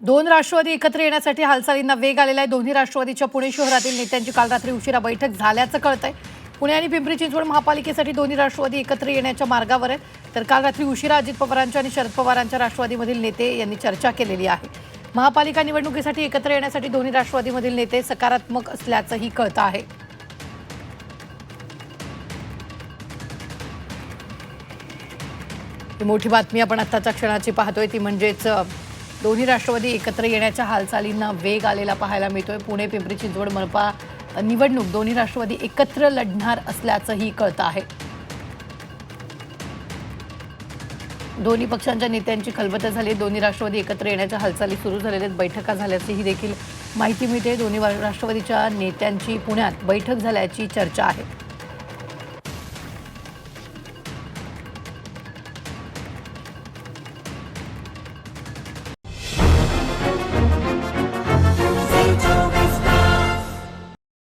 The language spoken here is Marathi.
दोन राष्ट्रवादी एकत्र येण्यासाठी हालचालींना वेग आलेला आहे। दोन्ही राष्ट्रवादीच्या पुणे शहरातील नेत्यांची काल रात्री उशिरा बैठक झाल्याचं कळतंय। पुणे आणि पिंपरी चिंचवड महापालिकेसाठी दोन्ही राष्ट्रवादी एकत्र येण्याच्या मार्गावर आहेत। तर काल रात्री उशिरा अजित पवारांच्या आणि शरद पवारांच्या राष्ट्रवादीमधील नेते यांनी चर्चा केलेली आहे। महापालिका निवडणुकीसाठी एकत्र येण्यासाठी दोन्ही राष्ट्रवादीमधील नेते सकारात्मक असल्याचंही कळतं आहे। ही मोठी बातमी आपण आत्ताच्या क्षणाची पाहतोय, ती म्हणजेच दोन्ही राष्ट्रवादी एकत्र येण्याच्या हालचालींना वेग आलेला पाहायला मिळतोय। पुणे पिंपरी चिंचवड मनपा निवडणूक दोन्ही राष्ट्रवादी एकत्र लढणार असल्याचंही कळतं आहे। दोन्ही पक्षांच्या नेत्यांची खलबतं झाली। दोन्ही राष्ट्रवादी एकत्र येण्याच्या हालचाली सुरू झालेल्या आहेत। बैठका झाल्याचीही देखील माहिती मिळते। दोन्ही राष्ट्रवादीच्या नेत्यांची पुण्यात बैठक झाल्याची चर्चा आहे।